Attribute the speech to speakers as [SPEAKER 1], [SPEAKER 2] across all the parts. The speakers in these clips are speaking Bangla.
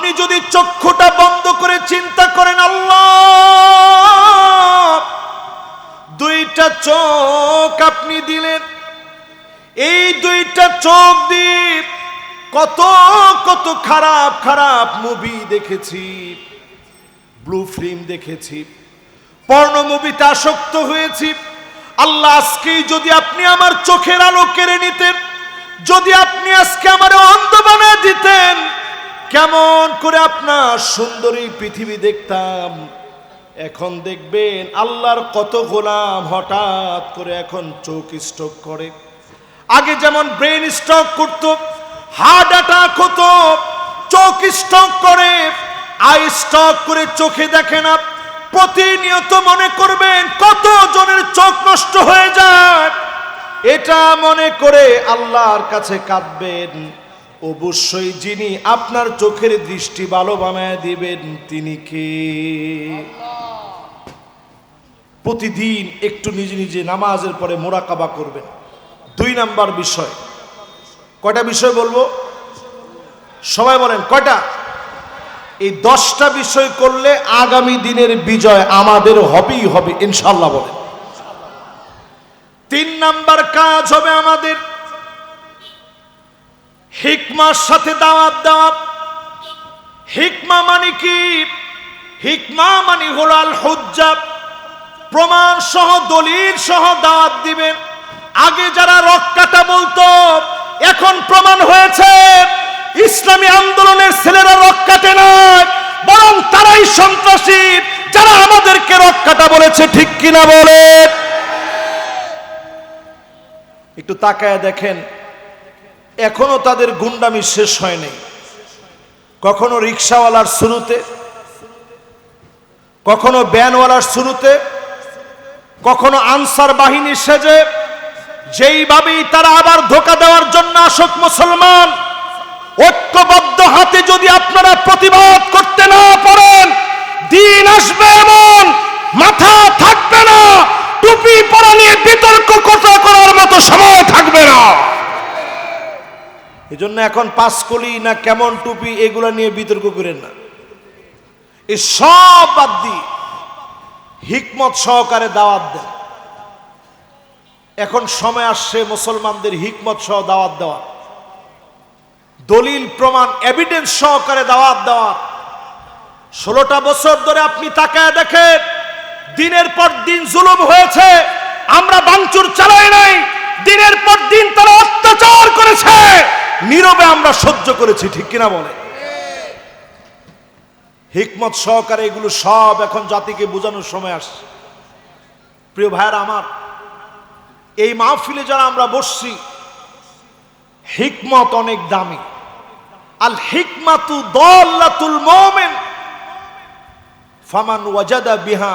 [SPEAKER 1] আপনি যদি চক্ষুটা বন্ধ করে চিন্তা করেন, আল্লাহ দুইটা চোখ আপনি দিলেন, এই দুইটা চোখ দিয়ে কত কত খারাপ খারাপ মুভি দেখেছি, ব্লু ফিল্ম দেখেছি, পর্নো মুভিতে আসক্ত হয়েছি। আল্লাহ আজকেই যদি আপনি আমার চোখের আলো কেড়ে নিতেন, যদি আপনি আজকে আমার অন্ধ বানিয়ে দিতেন, কেমন করে আপনার সুন্দরী পৃথিবী দেখতাম। এখন দেখবেন আল্লাহর কত গোলাম হঠাৎ করে এখন চোখ স্ট্রোক করে। আগে যেমন ব্রেন স্ট্রোক করতো, হার্ট অ্যাটাক হতো, চোখ স্ট্রোক করে, আই স্ট্রোক করে চোখে দেখে না। প্রতিনিয়ত মনে করবেন কত জনের চোখ নষ্ট হয়ে যায়, এটা মনে করে আল্লাহর কাছে কাঁদবেন। অবশ্যই যিনি আপনার চোখের দৃষ্টি ভালো বানায় দিবেন তিনি কে? প্রতিদিন একটু নিজে নিজে নামাজের পরে মুরাকাবা করবেন। 2 নাম্বার বিষয়, কয়টা বিষয় বলবো সবাই বলেন কয়টা? এই 10টা বিষয় করলে আগামী দিনের বিজয় আমাদের হবেই হবে ইনশাআল্লাহ বলেন। 3 নাম্বার কাজ হবে আমাদের হিকমার সাথে দাওয়াত দেওয়া। হিকমা মানে কি? হিকমা মানে হলো আল হুজ্জা, প্রমাণ সহ দলিল সহ দাওয়াত দিবেন। আগে যারা রক্কাটা বলতো, এখন প্রমাণ হয়েছে ইসলামী আন্দোলনের ছেলেরা রক্কাটে নয়, বরং তারাই সন্ত্রাসী যারা আমাদেরকে রক্কাটা বলেছে, ঠিক কিনা বলে? একটু তাকায় দেখেন, এখনো তাদের গুন্ডামি শেষ হয়নি। কখনো রিকশাওয়ালার শুরুতে, কখনো ব্যানওয়ালার শুরুতে, কখনো আনসার বাহিনীর সেজে, যেইভাবেই তারা আবার ধোঁকা দেওয়ার জন্য আসুক মুসলমান, ঐক্যবদ্ধ হাতে যদি আপনারা প্রতিবাদ করতে না পারেন, দিন আসবে এমন মাথা থাকবে না, টুপি পরা নিয়ে বিতর্ক করার মতো সময় থাকবে না। এজন্য এখন পাঁচকলি না কেমন টুপি এগুলা নিয়ে বিতর্ক করেন না, এই সব বাদ দিয়ে হিকমত সহকারে দাওয়াত দেন। এখন সময় আসছে মুসলমানদের হিকমত সহ দাওয়াত দেওয়া, দলিল প্রমাণ এভিডেন্স সহকারে দাওয়াত দেওয়া। 16টা বছর ধরে আপনি তাকায় দেখেন, দিনের পর দিন জুলুম হয়েছে, আমরা ভাঙচুর চালাই নাই, দিনের পর দিন তারা অত্যাচার করেছে, নীরবে আমরা সহ্য করেছি, ঠিক কিনা বলে? হিকমত সহকারে এগুলো সব এখন জাতিকে বোঝানোর সময় আসছে। প্রিয় ভাইরা আমার, এই মাহফিলে যারা আমরা বসছি, হিকমত অনেক দামি। আল হিকমাতু দাল্লাতুল মুমিন ফামান ওয়াজাদা বিহা,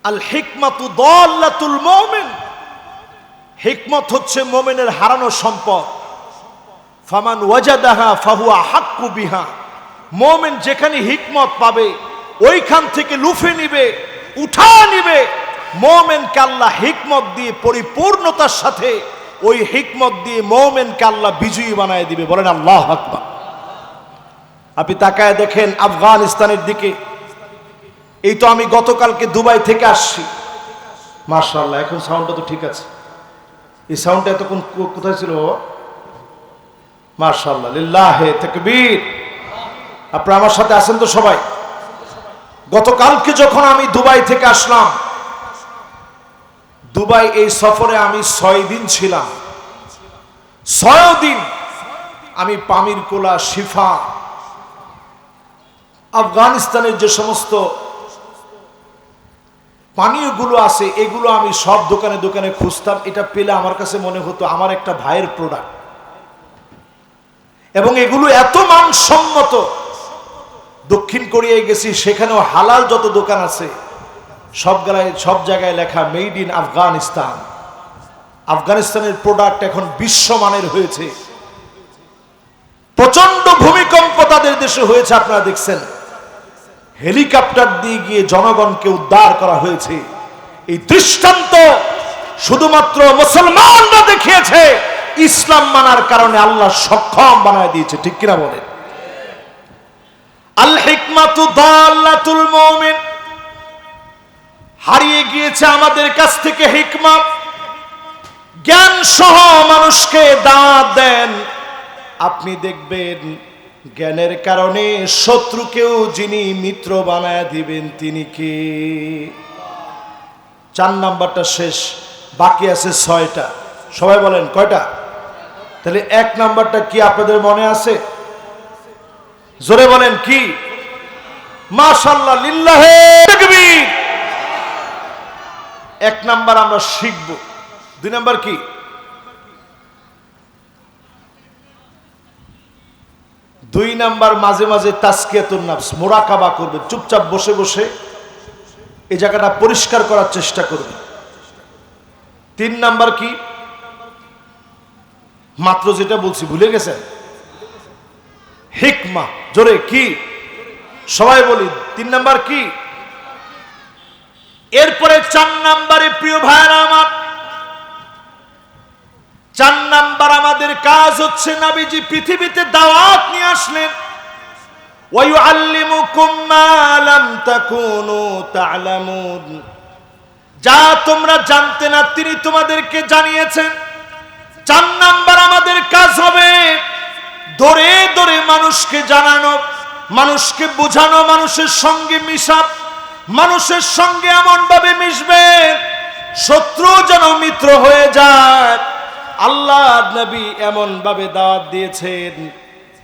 [SPEAKER 1] আল হিকমাতু দাল্লাতুল মুমিন, হিকমত হচ্ছে মুমিনের হারানো সম্পদ। ফামান ওয়াজাদাহা ফাহুয়া হাক্কু বিহা, মুমিন যেখানে হিকমত পাবে ওইখান থেকে লুফে নিবে, উঠা নিবে। মুমিনকে আল্লাহ হিকমত দিয়ে পরিপূর্ণতার সাথে, ওই হিকমত দিয়ে মুমিনকে আল্লাহ বিজয়ী বানায় দিবে। বলেন আল্লাহু আকবার। আপনি তাকায় দেখেন আফগানিস্তানের দিকে, এই তো আমি গতকালকে দুবাই থেকে আসছি, মাশাআল্লাহ এখন সাউন্ডটা তো ঠিক আছে। এই সাউন্ডটা এতক্ষণ কোথায় ছিল বাবা? মাশাআল্লাহ, লিল্লাহে তাকবীর। আপনারা আমার সাথে আছেন তো সবাই? গতকালকে যখন আমি দুবাই থেকে আসলাম, দুবাই এই সফরে আমি 6 দিন ছিলাম। 6 দিন আমি পামির কোলা, শিফা, আফগানিস্তানের যে সমস্ত পানীয়গুলো আছে এগুলো আমি সব দোকানে দোকানে খুঁজতাম। এটা পেলে আমার কাছে মনে হতো আমার একটা ভাইয়ের প্রোডাক্ট, এবং এগুলো এত মানসম্মত। দক্ষিণ কোরিয়ায় গেছি, সেখানেও হালাল যত দোকান আছে সব জায়গায় লেখা মেড ইন আফগানিস্তান। আফগানিস্তানের প্রোডাক্ট এখন বিশ্বমানের হয়েছে। প্রচন্ড ভূমিকম্প তাদের দেশে হয়েছে, আপনারা দেখছেন। হেলিকপ্টার দিয়ে গিয়ে জনগণকে উদ্ধার করা হয়েছে। এই দৃষ্টান্ত শুধুমাত্র মুসলমানরা দেখিয়েছে, ইসলাম মানার কারণে আল্লাহ সক্ষম বানায় দিয়েছে, ঠিক কিনা বলেন? আল হিকমাতু দাল্লাতুল মুমিন। হারিয়ে গিয়েছে আমাদের কাছ থেকে হিকমা। জ্ঞান সহ মানুষকে দাওয়াত দেন, আপনি দেখবেন জ্ঞানের কারণে শত্রুকেও যিনি মিত্র বানায় দিবেন তিনি কে? 4 নাম্বারটা শেষ, বাকি আছে 6টা। সবাই বলেন কয়টা? তাহলে 1 নাম্বারটা কি আপনাদের মনে আছে? জোরে বলেন কি? মাশাআল্লাহ, লিল্লাহে তাকবীর। 1 নাম্বার আমরা শিখব। 2 নাম্বার কি? 2 নাম্বার মাঝে মাঝে তাজকিয়াতুন নফস, মুরাকাবা করবে। চুপচাপ বসে বসে এই জায়গাটা পরিষ্কার করার চেষ্টা করবে। 3 নাম্বার কি? মাত্র যেটা বলছি ভুলে গেছেন? হিকমা। জোরে কি? সবাই বলি 3 নাম্বার কি? এরপরে 4 নাম্বারে প্রিয় ভাইরা আমার, 4 নাম্বার আমাদের কাজ হচ্ছে নবীজি পৃথিবীতে দাওয়াত নিয়ে আসলেন। ওয়া ইউআল্লিমুকুম মা লাম তাকুনু তা'লামুন। যা তোমরা জানতে না তিনি তোমাদেরকে জানিয়েছেন। 4 নাম্বার আমাদের কাজ হবে দরে দরে মানুষকে জানানো, মানুষকে বোঝানো, মানুষের সঙ্গে মিশা, মানুষের সঙ্গে এমন ভাবে মিশবে শত্রু যেন মিত্র হয়ে যায়। আল্লাহর নবী এমন ভাবে দাওয়াত দিয়েছেন,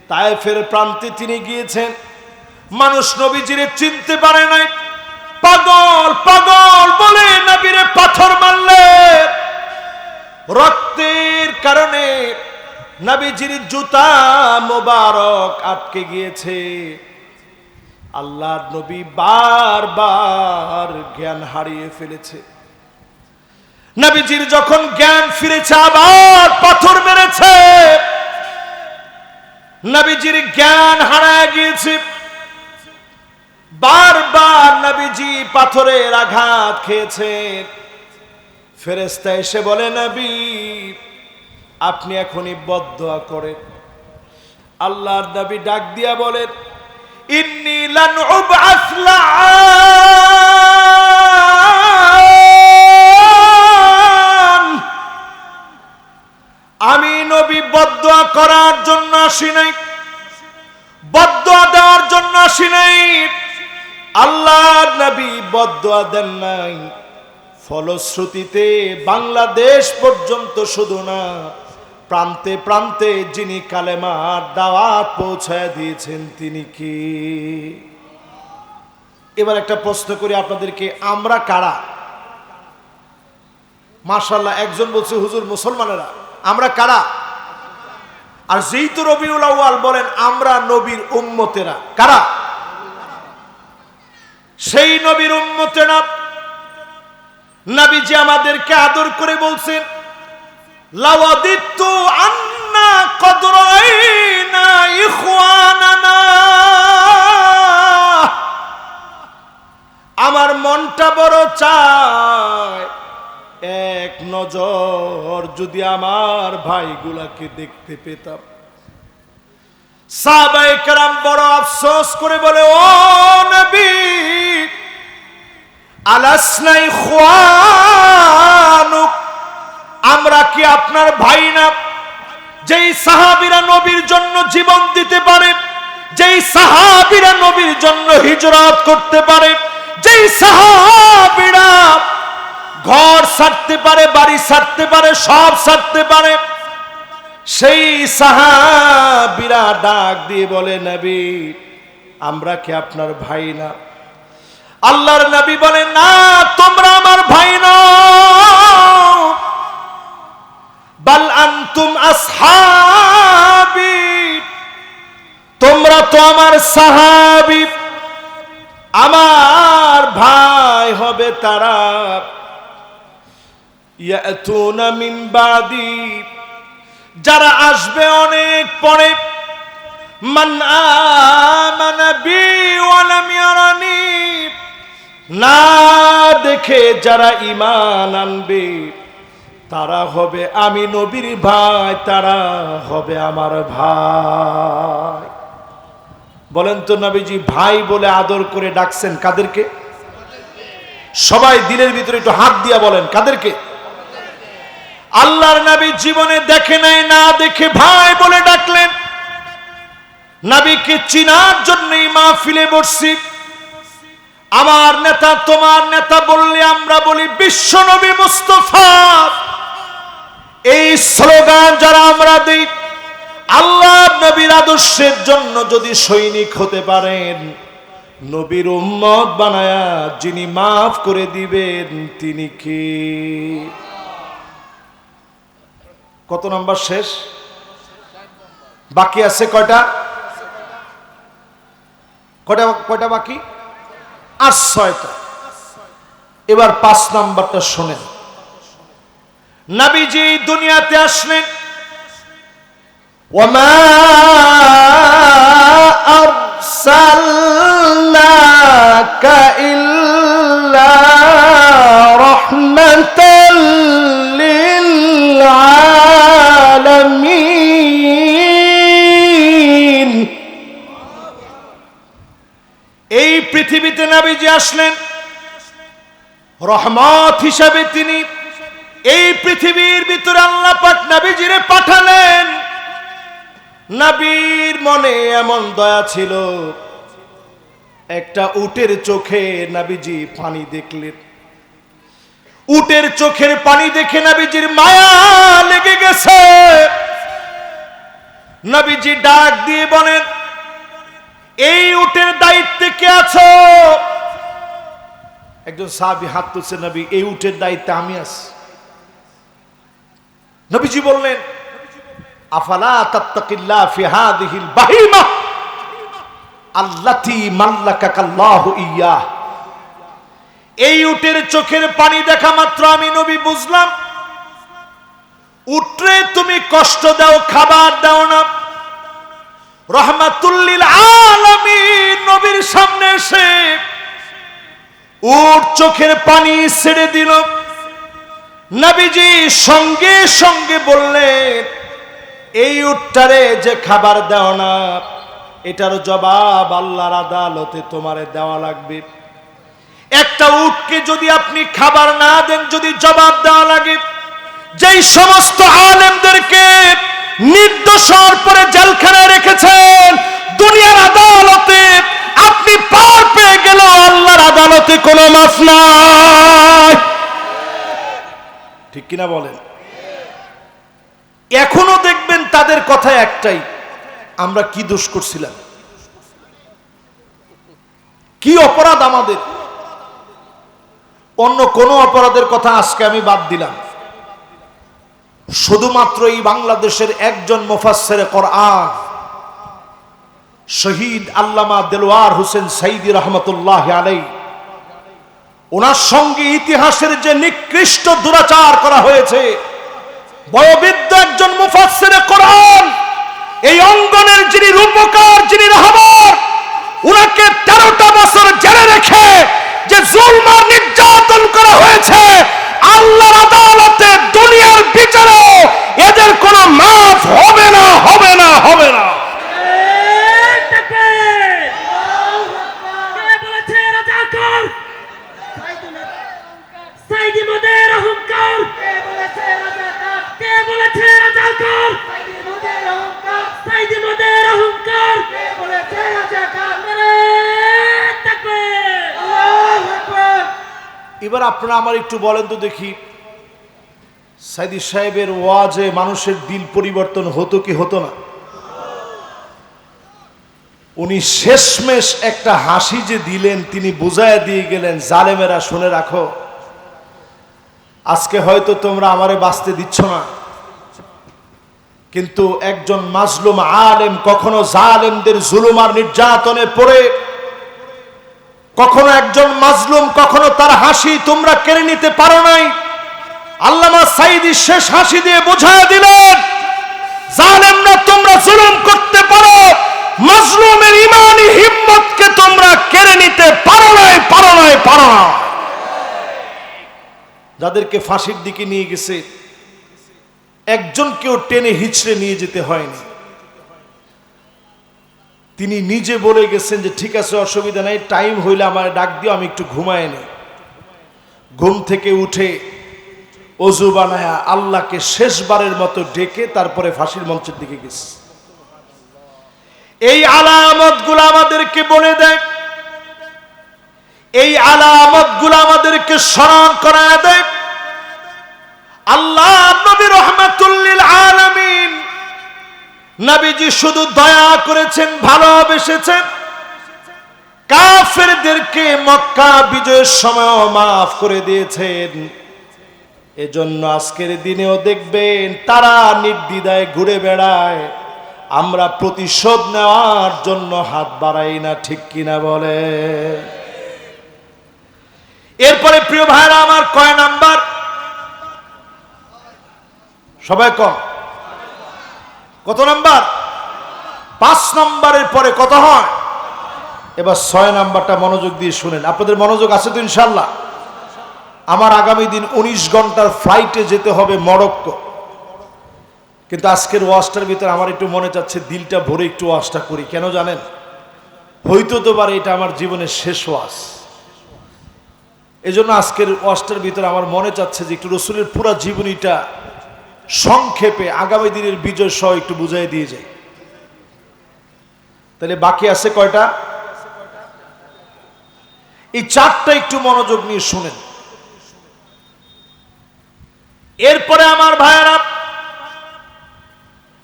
[SPEAKER 1] তায়েফের প্রান্তে তিনি গিয়েছেন, মানুষ নবীজিরে চিনতে পারে নাই। পাগল পাগল বলে নবীরে পাথর মারলে, রক্তের কারণে নবীজির জুতা মোবারক আটকে গিয়েছে। আল্লাহর নবী বারবার জ্ঞান হারিয়ে ফেলেছে। নবীজির যখন জ্ঞান ফিরেছে আবার পাথর মেরেছে। নবীজির জ্ঞান হারায় গিয়েছে। বারবার নবীজি পাথরের আঘাত খেয়েছেন। ফেরেশতা এসে বলে, নবী আপনি এখনই বদদুয়া করেন। আল্লাহর নবী ডাক দিয়া বলেন, ইন্নী লান উবআস লাআন। আমি নবী বদদুয়া করার জন্য আসি নাই, বদদুয়া দেওয়ার জন্য আসি নাই। আল্লাহর নবী বদদুয়া দেন নাই। ফলশ্রুতিতে বাংলাদেশ পর্যন্ত শুধু না, প্রান্তে প্রান্তে যিনি কালেমার দাওয়াত পৌঁছায় দিয়েছেন তিনি কি? এবার একটা প্রশ্ন করি আপনাদেরকে, আমরা কারা? মাশাআল্লাহ, একজন বলছে হুজুর মুসলমানেরা। আমরা কারা? আর যেহেতু রবিউল আউয়াল বলেন আমরা নবীর উম্মতেরা। কারা? সেই নবীর উম্মতেরা। নবীজি আমাদেরকে আদর করে বলছেন, লাওয়াদিতু আন্না কদ রাইনা ইখওয়ানানা। আমার মনটা বড় চায় এক নজর যদি আমার ভাইগুলাকে দেখতে পেতাম। সাহাবায়ে কেরাম বড় আফসোস করে বলে, ও নবী আলাসনা ইখওয়ানুক, আমরা কি আপনার ভাই না? যেই সাহাবীরা নবীর জন্য জীবন দিতে পারে, যেই সাহাবীরা নবীর জন্য হিজরত করতে পারে, যেই সাহাবীরা ঘর ছাড়তে পারে, বাড়ি ছাড়তে পারে, সব ছাড়তে পারে, সেই সাহাবীরা ডাক দিয়ে বলে, নবী আমরা কি আপনার ভাই না? আল্লাহর নবী বলেন, না তোমরা আমার ভাই নও, বাল আনতুম আসহাবি, তোমরা তো আমার সাহাবী। আমার ভাই হবে তারা, ইয়াতুনা মিন বাদি, যারা আসবে অনেক পরে, মান আমানা বি ওয়া লাম ইয়ারানি, না দেখে যারা ঈমান আনবে তারা হবে আমি নবীর ভাই, তারা হবে আমার ভাই। বলেন তো নবীজি ভাই বলে আদর করে ডাকছেন কাদেরকে? সবাই দিলের ভিতরে একটু হাত দিয়া বলেন কাদেরকে? আল্লাহর নবী জীবনে দেখে নাই, না দেখে ভাই বলে ডাকলেন। নবীকে চিনার জন্যই মাহফিলে বসছি। আমার নেতা তোমার নেতা বললে আমরা বলি বিশ্ব নবী মুস্তাফা। এই স্লোগান যারা আমরা দিই, আল্লাহ নবীর আদর্শের জন্য যদি সৈনিক হতে পারেন, নবীর উম্মত বানায়া যিনি মাফ করে দিবেন তিনি কে? কত নাম্বার শেষ? বাকি আছে কয়টা? কয়টা বাকি? আর 6টা। এবার 5 নাম্বারটা শোনেন। নবীজি দুনিয়াতে আসলেন, ওয়ামা আরসালনাকা ইল্লা রাহমাতাল লিল আলামিন। এই পৃথিবীতে নবীজি আসলেন রহমত হিসাবে। তিনি এই পৃথিবীর ভিতরে আল্লাহ পাক নবীজিরে পাঠালেন। নবীর মনে এমন দয়া ছিল, একটা উটের চোখে নবীজি পানি দেখলেন। উটের চোখের পানি দেখে নবীজির মায়া লেগে গেছে। নবীজি ডাক দিয়ে বলেন, এই উটের দায়িত্বে কে আছো? একজন সাহাবী হাত তুলছে, নবী এই উটের দায়িত্বে আমি আছি। নবীজি বললেন, আফালা তাত্তাকিল্লাহ ফি হাযিহিল বাহিমা আল্লাতী মাল্লাকাকাল্লাহু ইয়্যাহ। এই উটের চোখের পানি দেখা মাত্র আমি নবী বুঝলাম, উটরে তুমি কষ্ট দাও, খাবার দাও না। রাহমাতুল লিল আলামিন নবীর সামনে এসে উট চোখের পানি ছেড়ে দিল। নবীজি সঙ্গে সঙ্গে বললেন, এই উটটারে যে খাবার দাও না, এটার জবাব আল্লাহর আদালতে তোমারে দেওয়া লাগবে। একটা উটকে যদি আপনি খাবার না দেন, যদি জবাব দেওয়া লাগে, যেই সমস্ত আলেমদেরকে নির্দোষের পরে জেলখানায় রেখেছেন, দুনিয়ার আদালতে আপনি পার পেয়ে গেলেও আল্লাহর আদালতে কোনো মাফ নাই। ঠিক কিনা বলেন? এখনো দেখবেন তাদের কথা একটাই, আমরা কি দোষ করছিলাম, কি অপরাধ আমাদের। অন্য কোন অপরাধের কথা আজকে আমি বাদ দিলাম। শুধুমাত্র এই বাংলাদেশের একজন মুফাসসিরে কোরআন শহীদ আল্লামা দেলোয়ার হোসেন সাইদী রহমতুল্লাহ আলাইহি, ওনার সঙ্গে ইতিহাসের যে নিকৃষ্ট দুরাচার করা হয়েছে, বয়োবৃদ্ধ একজন মুফাসসিরে কোরআন, এই অঙ্গনের যিনি রূপকার, যিনি রাহবার, উনাকে 13টা বছর জেলে রেখে যে জুলম আর নির্যাতন করা হয়েছে, আল্লাহর আদালতে দুনিয়ার বিচারে এদের কোনো মাফ হবে না, হবে না, হবে না। এবার আপনারা আমার একটু বলেন তো দেখি, সাইদী সাহেবের ওয়াজে মানুষের দিল পরিবর্তন হতো কি হতো না? উনি শেষমেশ একটা হাসি যে দিলেন, তিনি বুঝায় দিয়ে গেলেন, জালেমেরা শুনে রাখো, আজকে হয়তো তোমরা আমারে বাঁচতে দিচ্ছ না, কিন্তু একজন মাজলুম আলেম কখনো জালেমদের জুলুম আর নির্যাতনে পড়ে, কখনো একজন মাজলুম, কখনো তার হাসি তোমরা কেড়ে নিতে পারো নাই। আল্লামা সাইদী শেষ হাসি দিয়ে বোঝায় দিলেন, জালেমরা তোমরা জুলুম করতে পারো, মাজলুমের ঈমানি হিম্মতকে তোমরা কেড়ে নিতে পারো নাই, পারো নাই, পারো না। যাদেরকে ফাঁসির দিকে নিয়ে গেছে, একজনকেও টেনে হিচড়ে নিয়ে যেতে হয়নি। তিনি নিজে বলে গেছেন যে ঠিক আছে, অসুবিধা নাই, টাইম হইলে আমার ডাক দিও, আমি একটু ঘুমায় নেই। ঘুম থেকে উঠে অজু বানায়া আল্লাহকে শেষবারের মতো ডেকে তারপরে ফাঁসির মঞ্চের দিকে গেছে। এই আলামতগুলো আমাদেরকে বলে দেয়, এই আলামতগুলো আমাদেরকে স্মরণ করায় দেয় আল্লাহ নবী রাহমাতুল লিল আলামিন। নবীজি শুধু দয়া করেছেন, ভালোবেসেছেন, কাফেরদেরকে মক্কা বিজয়ের সময় মাফ করে দিয়েছেন। এজন্য আজকের দিনেও দেখবেন তারা নির্দ্বিধায় ঘুরে বেড়ায়, আমরা প্রতিশোধ নেওয়ার জন্য হাত বাড়াই না, ঠিক কিনা বলে? এরপরে প্রিয় ভাইরা আমার, কয় নাম্বার? সবাই কম। কত নাম্বার? 5 নাম্বারের পরে কত হয়? এবার 6 নাম্বারটা মনোযোগ দিয়ে শুনেন। আপনাদের মনোযোগ আছে তো ইনশাল্লাহ? আমার আগামী দিন 19 ঘন্টার ফ্লাইটে যেতে হবে মরক্কো, কিন্তু আজকের ওয়াজটার ভিতরে আমার একটু মনে চাচ্ছে দিলটা ভরে একটু ওয়াজটা করি। কেন জানেন? হয়তো তো পারে এটা আমার জীবনের শেষ ওয়াজ। এজন্য আজকের ওয়াজটার ভিতরে আমার মনে চাচ্ছে যে একটু রসুলের পুরা জীবনীটা সংক্ষেপে আগামী দিনের বিজয় সহ একটু বুঝাই দিয়ে যাই। তাহলে বাকি আছে কয়টা? এই 4টা একটু মনোযোগ নিয়ে শুনেন। এরপরে আমার ভাইয়েরা,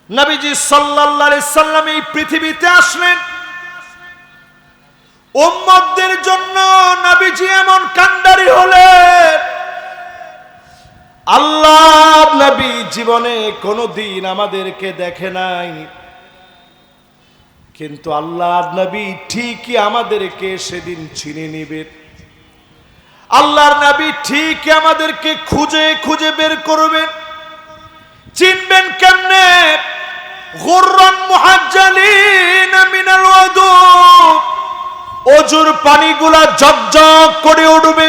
[SPEAKER 1] নবীজি সাল্লাল্লাহু আলাইহি সাল্লাম এই পৃথিবীতে আসলেন উম্মতদের জন্য। নবীজি এমন কান্ডারি হলেন, আল্লাহ নবী জীবনে কোনোদিন আমাদেরকে দেখে নাই, কিন্তু আল্লাহ নবী ঠিকই আমাদেরকে সেদিন চিনে নেবেন। আল্লাহর নবী ঠিকই আমাদেরকে খুঁজে খুঁজে বের করবেন। চিনবেন কেমনে? গুররান মুহাজ্জালিন মিনাল ওযু, ওযুর পানিগুলা ঝকঝক করে উঠবে,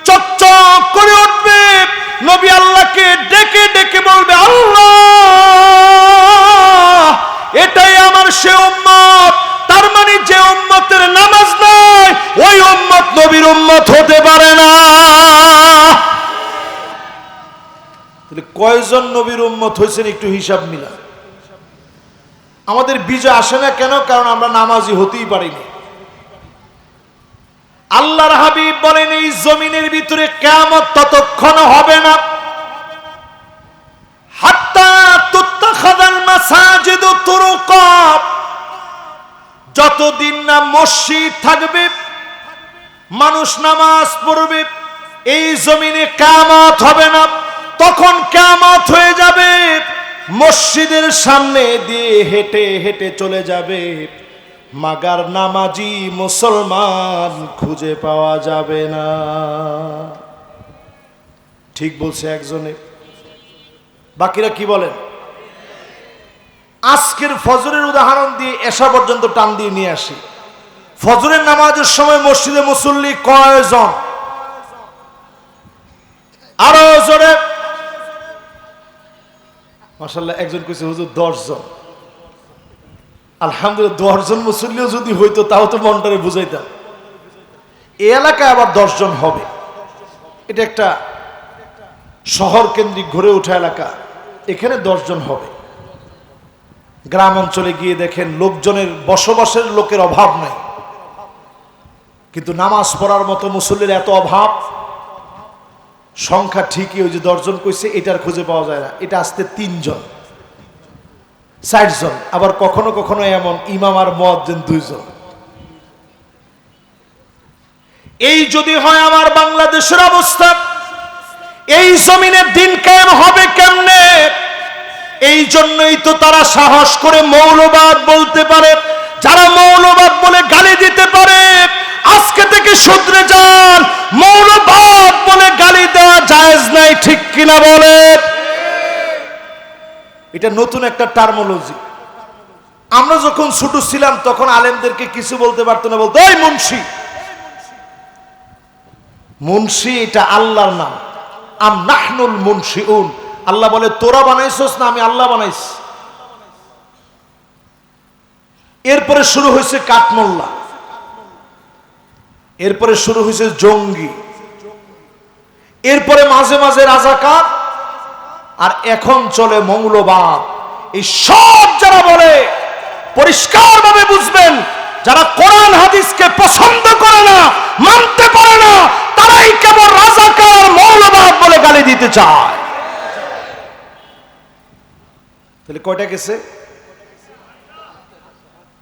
[SPEAKER 1] চকচক করে উঠবে। নবী আল্লাহকে ডেকে ডেকে বলবে, আল্লাহ এটাই আমার সে উম্মত। তার মানে যে উম্মতের নামাজ নাই ওই উম্মত নবীর উম্মত হতে পারে না। তাহলে কয়জন নবীর উম্মত হয়েছেন একটু হিসাব মিলা। আমাদের বিজয় আসে না কেন? কারণ আমরা নামাজি হতেই পারিনি। আল্লাহর হাবিব বলেন, এই জমিনের ভিতরে কিয়ামত ততক্ষণ হবে না হাত্তা তুত্তাখাযাল মাসাজিদু তুরুকা, যতদিন না মসজিদ থাকবে, মানুষ নামাজ পড়বে, এই জমিনে কিয়ামত হবে না। তখন কিয়ামত হয়ে যাবে, মসজিদের সামনে দিয়ে হেঁটে হেঁটে চলে যাবে, মাগার নামাজি মুসলমান খুঁজে পাওয়া যাবে না। ঠিক বলছে একজনে, বাকিরা কি বলেন? আজকের ফজরের উদাহরণ দিয়ে এশা পর্যন্ত টান দিয়ে নিয়ে আসি। ফজরের নামাজের সময় মসজিদে মুসল্লি কয়জন? আরো জোরে। মাশাআল্লাহ, একজন কইছে হুজুর 10 জন। আলহামদুলিল্লাহ, 10 জন মুসল্লিও যদি হইতো তাও তো মনটারে বুঝাইতাম। এই এলাকায় আবার 10 জন হবে। এটা একটা শহর কেন্দ্রিক গড়ে ওঠা এলাকা, এখানে 10 জন হবে। গ্রাম অঞ্চলে গিয়ে দেখেন লোকজনের, বসবাসের লোকের অভাব নাই, কিন্তু নামাজ পড়ার মতো মুসল্লির এত অভাব। সংখ্যা ঠিকই ওই যে 10 জন কইছে, এটার খুঁজে পাওয়া যায় না। এটা আসতে 3 জন 60 জন। আবার কখনো কখনো এমন ইমাম আর মুয়াজ্জিন 2 জন। এই যদি হয় আমার বাংলাদেশের অবস্থা, এই জমিনে দিন কায়েম হবে কেমনে? এই জন্যই তো তারা সাহস করে মৌলবাদ বলতে পারে। যারা মৌলবাদ বলে গালি দিতে পারে, আজকে থেকে শুধরে যান। মৌলবাদ বলে গালি দেওয়া জায়েজ নাই, ঠিক কিনা বলে? এটা নতুন একটা টার্মোলজি। আমরা যখন ছোট ছিলাম তখন আলেমদেরকে কিছু বলতে পারতো না, বলতো এই মুন্সি। মুন্সি এটা আল্লাহর নাম। আম নাহনুল মুনশিউন, আল্লাহ বলে তোরা বানাইছস না, আমি আল্লাহ বানাইছি। এরপরে শুরু হয়েছে কাঠমোল্লা, এরপরে শুরু হয়েছে জঙ্গি, এরপরে মাঝে মাঝে রাজাকার, আর এখন চলে মৌলবাদ। এই সব যারা বলে পরিষ্কারভাবে বুঝবেন, যারা কোরআন হাদিসকে পছন্দ করে না, মানতে পারে না, তারাই কেবল রাজাকার মৌলবাদ বলে গালি দিতে চায়। তাহলে কয়টা গেছে?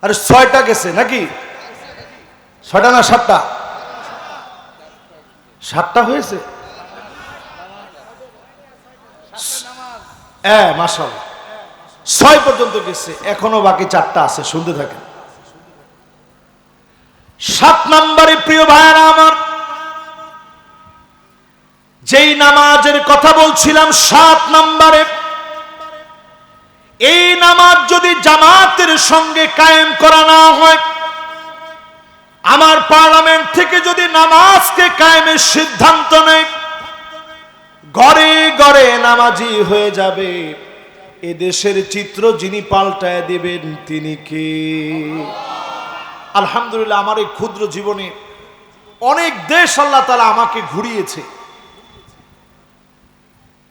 [SPEAKER 1] আরে 6টা গেছে নাকি? 6টা না 7টা? 7টা হয়েছে। মাশাআল্লাহ, 6 পর্যন্ত গেছে, এখনো বাকি 4টা আছে, শুনতে থাকেন। 7 নম্বরে প্রিয় ভাইরা আমার, যেই নামাজের কথা বলছিলাম 7 নম্বরে, এই নামাজ যদি জামাতের সঙ্গে কায়েম করা না হয়, আমার পার্লামেন্ট থেকে যদি নামাজকে কায়েমের সিদ্ধান্ত নেয়, ঘরে ঘরে নামাজি হয়ে যাবে, এ দেশের চিত্র যিনি পাল্টায় দিবেন তিনি কে? আলহামদুলিল্লাহ, আমার এই ক্ষুদ্র জীবনে অনেক দেশ আল্লাহ তাআলা আমাকে ঘুরিয়েছে।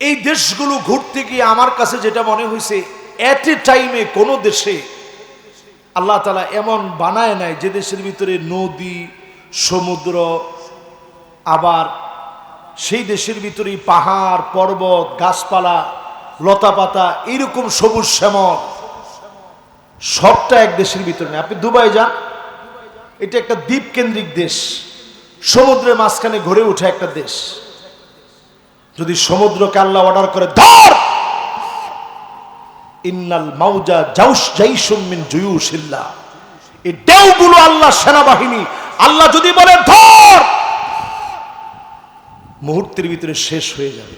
[SPEAKER 1] এই দেশগুলো ঘুরতে গিয়ে আমার কাছে যেটা মনে হয়েছে, এট এ টাইমে কোনো দেশে আল্লাহ তাআলা এমন বানায় নাই যে দেশের ভিতরে নদী, সমুদ্র, আবার সেই দেশের ভিতরেই পাহাড়, পর্বত, গাছপালা, লতাপাতা, এইরকম সবুজ শ্যামল, সবটা এক দেশের ভিতরে নেই। আপনি দুবাই যান, এটা একটা দ্বীপ কেন্দ্রিক দেশ, সমুদ্রের মাঝখানে ঘুরে ওঠে একটা দেশ। যদি সমুদ্রকে আল্লাহ অর্ডার করে, ধর, ইন্নাল মাউজা জাইশুম মিন জুয়ুশিল্লাহ, এই ঢেউগুলো আল্লাহ সেনাবাহিনী, আল্লাহ যদি বলে ধর, মুহূর্তের ভিতরে শেষ হয়ে যাবে।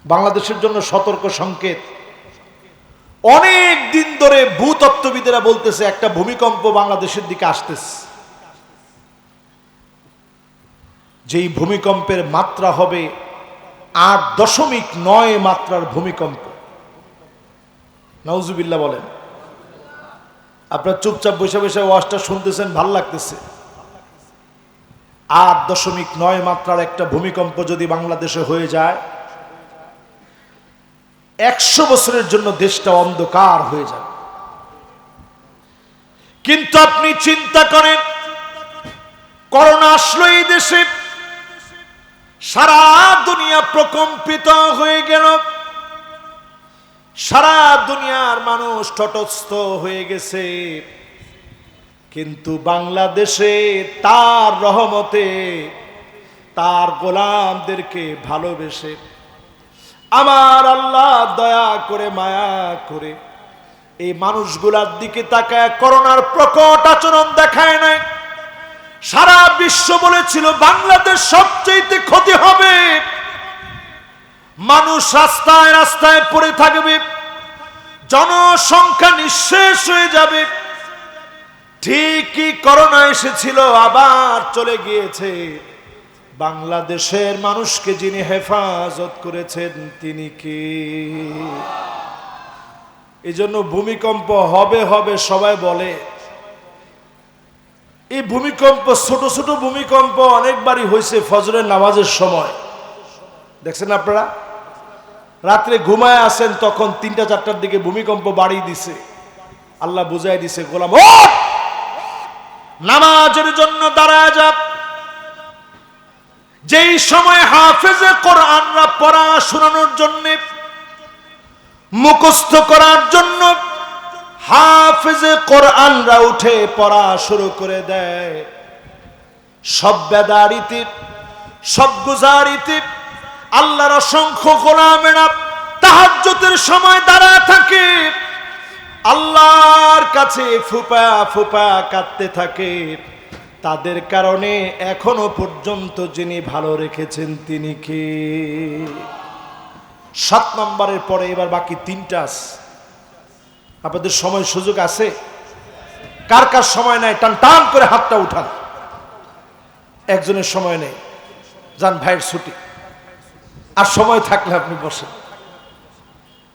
[SPEAKER 1] বাংলাদেশের জন্য সতর্ক সংকেত। অনেক দিন ধরে ভূতত্ত্ববিদেরা বলতেছে একটা ভূমিকম্প বাংলাদেশের দিকে আসতেছে, যেই ভূমিকম্পের মাত্রা হবে 8.9 মাত্রার ভূমিকম্প। নাউজুবিল্লাহ বলেন। আপনারা চুপচাপ বসে বসে ওয়াজটা শুনতেছেন, ভাল লাগতেছে। 8.9 মাত্রার একটা ভূমিকম্প যদি বাংলাদেশে হয়ে যায়, 100 বছরের জন্য দেশটা অন্ধকার হয়ে যাবে। কিন্তু আপনি চিন্তা করেন, করোনা আসলো এই দেশে, সারা দুনিয়া প্রকম্পিত হয়ে গেল, সারা দুনিয়ার মানুষ তটস্থ হয়ে গেছে। কিন্তু বাংলাদেশে তার রহমতে, তার গোলামদেরকে ভালোবেসে আমার আল্লাহ দয়া করে, মায়া করে এই মানুষগুলার দিকে তাকায় করোনার প্রকট আচরণ দেখায় নাই। সারা বিশ্ব বলেছিল বাংলাদেশ সবচেয়ে ক্ষতি হবে, মানুষ রাস্তায় রাস্তায় পড়ে থাকবে, জনসংখ্যা নিঃশেষ হয়ে যাবে। ঠিকই করোনা এসেছিল, আবার চলে গিয়েছে। বাংলাদেশের মানুষকে যিনি হেফাজত করেছেন তিনি কে? এই জন্য ভূমিকম্প হবে হবে সবাই বলে। এই ভূমিকম্প, ছোট ছোট ভূমিকম্প অনেকবারই হয়েছে ফজরের নামাজের সময়। দেখছেন আপনারা, রাত্রে ঘুমায় আছেন, তখন 3টা-4টার দিকে ভূমিকম্প বাড়িয়ে দিছে। আল্লাহ বুঝাই দিছে, গোলাম ওঠ, নামাজের জন্য দাঁড়ায় যা। যেই সময় হাফেজে কোরআনরা পড়া শোনানোর জন্য, মুখস্থ করার জন্য হাফেজে কোরআনরা উঠে পড়া শুরু করে দেয়, সব বেদারিতে, সব গুজারিতে আল্লাহর অসংখ্য গোলামেরা তাহাজ্জুদের সময় দাঁড়ায় থাকে, আল্লাহর কাছে ফুপা ফুপা কাঁদতে থাকে। তাদের কারণে এখনো পর্যন্ত যিনি ভালো রেখেছেন তিনি কে? 7 নম্বরের পরে এবার বাকি 3টা আছে। আপনাদের সময় সুযোগ আছে? কার কার সময় নাই টান টান করে হাতটা উঠান। একজনের সময় নেই, যান, ভাইয়ের ছুটি। আর সময় থাকলে আপনি বসেন।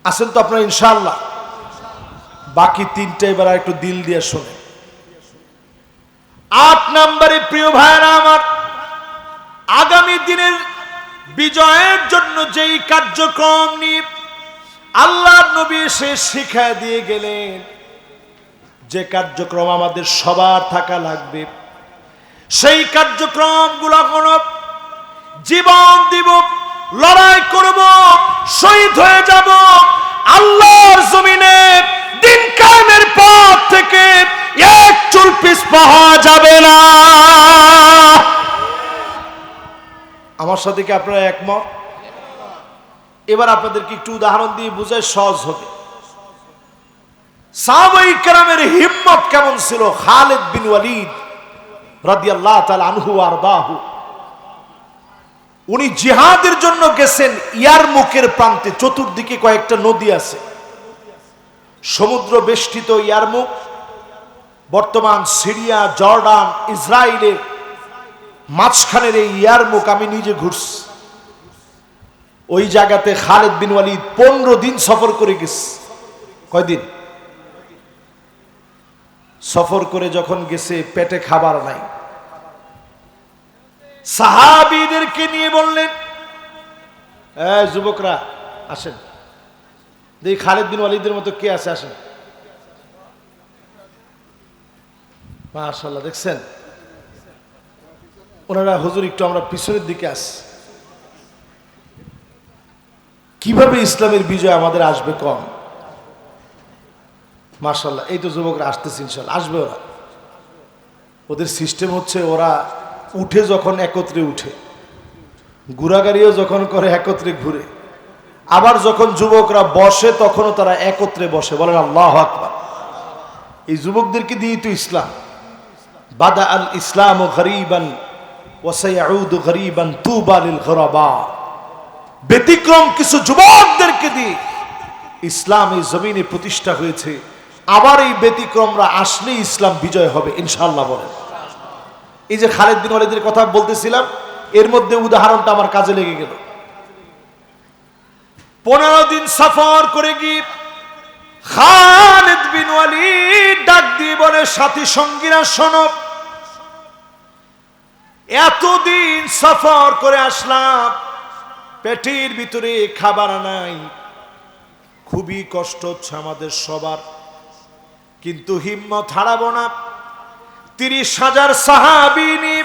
[SPEAKER 1] আছেন তো আপনারা ইনশাআল্লাহ? বাকি তিনটা এবার একটু দিল দিয়ে শোনে। 8 নম্বরে প্রিয় ভাইরা আমার, আগামী দিনের বিজয়ের জন্য যেই কার্যক্রম নিয়ে আল্লাহর নবী এসে শিখায় দিয়ে গেলেন, যে কার্যক্রম আমাদের সবার থাকা লাগবে, সেই কার্যক্রমগুলো কোন জীবন দিব, লড়াই করব, শহীদ হয়ে যাব, আল্লাহর জমিনে দিন কায়েমের পথ থেকে এক চুল পিছপা হওয়া যাবে না। আমার সাথে কি আপনারা একমত? এবার আপনাদেরকে একটু উদাহরণ দিয়ে বোঝায় সহজ হবে। সাহাবায়ে কেরামের হিম্মত কেমন ছিল। খালিদ বিন ওয়ালিদ রাদিয়াল্লাহু তাআলা আনহু আরদাহু, উনি জিহাদের জন্য গেছেন ইয়ারমুকের প্রান্তে। চতুর্দিকে কয়েকটা নদী আছে, সমুদ্র বেষ্টিত ইয়ারমুক, বর্তমান সিরিয়া, জর্ডান, ইসরায়েলের মাঝখানের এই ইয়ারমুক আমি নিজে ঘুরছি। ওই জায়গাতে খালিদ বিন ওয়ালিদ 15 দিন সফর করে গেছে। কয়দিন সফর করে যখন গেছে, পেটে খাবার নাই। সাহাবীদেরকে নিয়ে বললেন, এই যুবকরা আসেন, দেখি খালিদ বিন ওয়ালিদের মতো কে আছে, আসেন। মাশাআল্লাহ, দেখছেন ওনারা, হুজুর একটু আমরা পিছনের দিকে আসি। কিভাবে ইসলামের বিজয় আমাদের আসবে কম। মাশাআল্লাহ, এই তো যুবকরা আসতেছে, ইনশাআল্লাহ আসবে ওরা। ওদের সিস্টেম হচ্ছে, ওরা উঠে যখন একত্রে উঠে, ঘোরাগাড়িও যখন করে একত্রে ঘুরে, আবার যখন যুবকরা বসে তখনও তারা একত্রে বসে। বলেন আল্লাহু আকবার। এই যুবকদেরকে দিয়ে তো ইসলাম। বাদা আল ইসলামু গরীবান ওয়া সায়াউদু গরীবান তুবা লিল গুরাবা। ব্যতিক্রম কিছু যুবকদেরকে দিয়ে ইসলাম এই জমিনে প্রতিষ্ঠা হয়েছে। আবার এই ব্যতিক্রমরা আসলে ইসলাম বিজয় হবে ইনশাআল্লাহ। বলেন, এই যে খালিদ বিন ওয়ালিদের কথা বলতেছিলাম, এর মধ্যে উদাহরণটা আমার কাজে লেগে গেল। 15 দিন সফর করে গিয়ে খালিদ বিন ওয়ালিদ ডাক দিয়ে বলে, সাথী সঙ্গীরা শোনো, এতদিন সফর করে আসলাম, পেটের ভিতরে খাবার নাই, খুবই কষ্ট হচ্ছে আমাদের সবার, কিন্তু হিম্মত হারাবো না। 30,000 সাহাবী নিয়ে,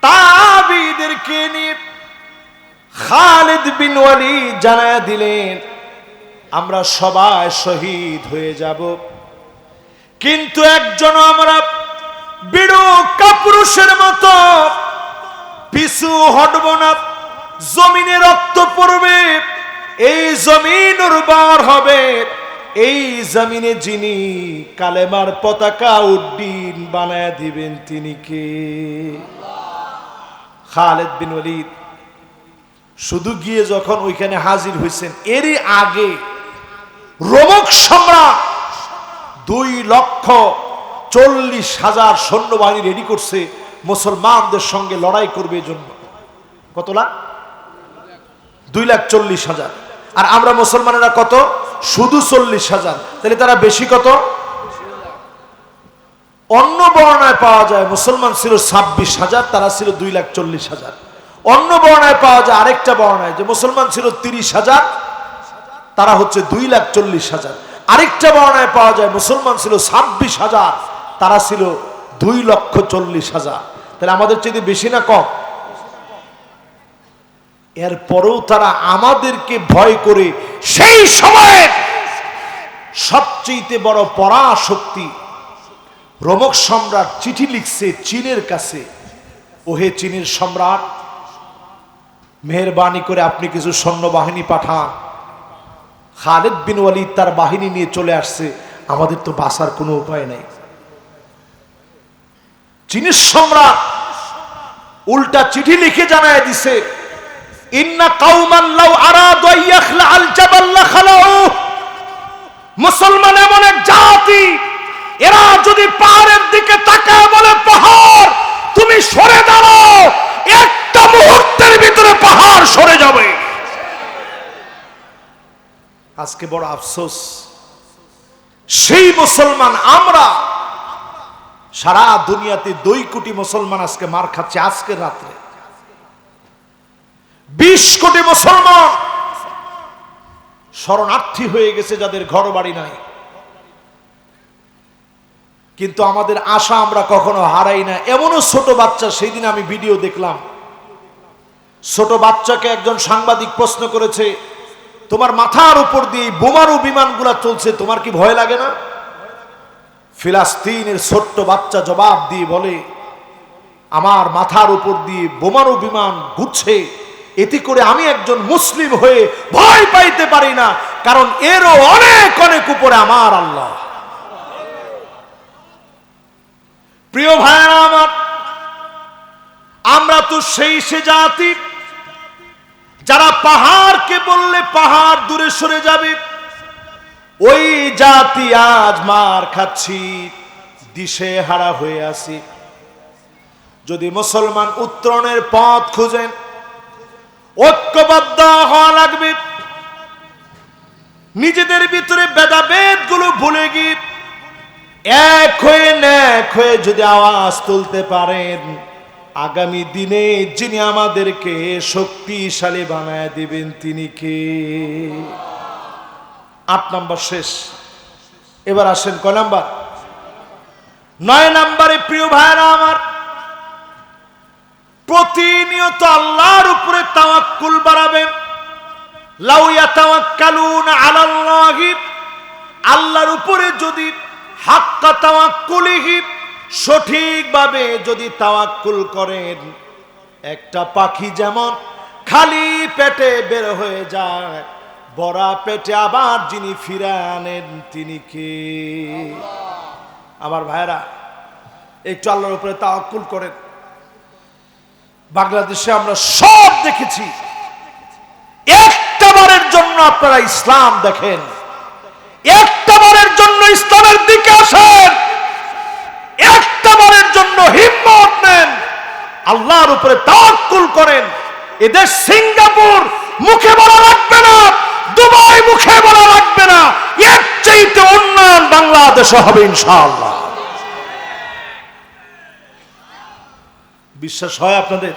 [SPEAKER 1] তাবিঈদেরকে নিয়ে খালিদ বিন ওয়ালিদ জানায়া দিলেন, আমরা সবাই শহীদ হয়ে যাব, কিন্তু একজন আমরা বিড়ু কাপুরুষের মতো পিছু হটব না। জমিনে রক্ত পড়বে, এই জমিন উর্বর হবে, এই জমিনে যিনি কালেমার পতাকা উড্ডীন বানায় দিবেন তিনি কে? খালিদ বিন ওয়ালিদ শুধু গিয়ে যখন ওইখানে হাজির হয়েছেন, এরই আগে রোমক সম্রাট 2,40,000 সৈন্যবাহিনী রেডি করছে মুসলমানদের সঙ্গে লড়াই করবে জন্য। কত লাখ? 2,40,000। আর আমরা মুসলমানেরা কত? শুধু 40,000। তাহলে তারা বেশি কত? অন্য বর্ণায় পাওয়া যায় মুসলমান ছিল 26,000, তারা ছিল 2,40,000। অন্য বর্ণায় পাওয়া যায় আরেকটা বর্ণায় যে মুসলমান ছিল 30,000, তারা হচ্ছে 2,40,000। আরেকটা বর্ণায় পাওয়া যায় মুসলমান ছিল 26,000, তারা ছিল 2,40,000। তাহলে আমাদের চেয়ে বেশি না কম? এরপরেও তারা আমাদেরকে ভয় করে সেই সময়ে সবচেয়ে বড় পরাশক্তি রোমক সম্রাট চিঠি লিখছে চীনের কাছে, ওহে চীনের সম্রাট, মেহেরবানি করে আপনি কিছু সৈন্যবাহিনী পাঠান। খালিদ বিন ওয়ালিদ তার বাহিনী নিয়ে চলে আসছে, আমাদের তো বাঁচার কোনো উপায় নাই। চীনের সম্রাট উল্টা চিঠি লিখে জানায় দিছে, ইন্না কাওমান লাউ আরাদু আইয়াখলা আল জাবাল লাখালাউ। মুসলমান এমন এক জাতি, এরা যদি পাহাড়ের দিকে তাকায় বলে পাহাড় তুমি সরে দাঁড়াও, একটা মুহূর্তের ভিতরে পাহাড় সরে যাবে। আজকে বড় আফসোস, সেই মুসলমান আমরা সারা দুনিয়াতে 2 কোটি মুসলমান আজকে মার খাচ্ছে। আজকের রাত্রে 20 কোটি মুসলমান শরণার্থী হয়ে গেছে, যাদের ঘর বাড়ি নাই। কিন্তু আমাদের আশা আমরা কখনো হারাই না। এমনও ছোট বাচ্চা, সেই দিন আমি ভিডিও দেখলাম, ছোট বাচ্চাকে একজন সাংবাদিক প্রশ্ন করেছে, তোমার মাথার উপর দিয়ে বোমারু বিমানগুলা চলছে, তোমার কি ভয় লাগে না? ফিলিস্তিনের ছোট্ট বাচ্চা জবাব দিয়ে বলে, আমার মাথার উপর দিয়ে বোমারু বিমান ঘুরছে, এতে করে আমি একজন মুসলিম হয়ে ভয় পাইতে পারি না, কারণ এরও অনেক অনেক উপরে আমার আল্লাহ। প্রিয় ভাইরা আমার, আমরা তো সেই সে জাতি যারা পাহাড়কে বললে পাহাড় দূরে সরে যাবে, ওই জাতি আজ মার খাচ্ছি, দিশে হারা হয়ে আছি। যদি মুসলমান উত্তরণের পথ খুঁজেন, ঐক্যবদ্ধ হওয়া লাগবে। নিজেদের ভিতরে ভেদাভেদ গুলো ভুলে গিয়ে এক হয়ে যদি আওয়াজ তুলতে পারেন, আগামী দিনে যিনি আমাদেরকে শক্তিশালী বানায় দিবেন তিনি কে? 8 নম্বর শেষ। এবার আসেন কয় নাম্বার? 9 নম্বরে প্রিয় ভাইরা আমার, প্রতিনিয়ত আল্লাহর উপরে তাওয়াক্কুল বাড়াবেন। লাউ ইয়াতাওয়াক্কালুনা আলাল্লাহি, আল্লাহর উপরে যদি হাক্কা তাওয়াক্কুলিহি, সঠিকভাবে যদি তাওয়াক্কুল করেন, একটা পাখি যেমন খালি পেটে বের হয়ে যায়, ভরা পেটে আবার যিনি ফিরে আনেন তিনি কে? আমার ভাইরা, একটু আল্লাহর উপরে তাওয়াক্কুল করেন। বাংলাদেশে আমরা সব দেখেছি, একটাবারের জন্য আপনারা ইসলাম দেখেন, একটাবারের জন্য ইসলামের দিকে আসেন, একটাবারের জন্য হিম্মত নেন, আল্লাহর উপরে তাওয়াক্কুল করেন। এদের সিঙ্গাপুর মুখে বলা লাগবে না, দুবাই মুখে বলা লাগবে না, এর চাইতে উন্নয়ন বাংলাদেশে হবে ইনশাআল্লাহ। বিশ্বাস হয় আপনাদের?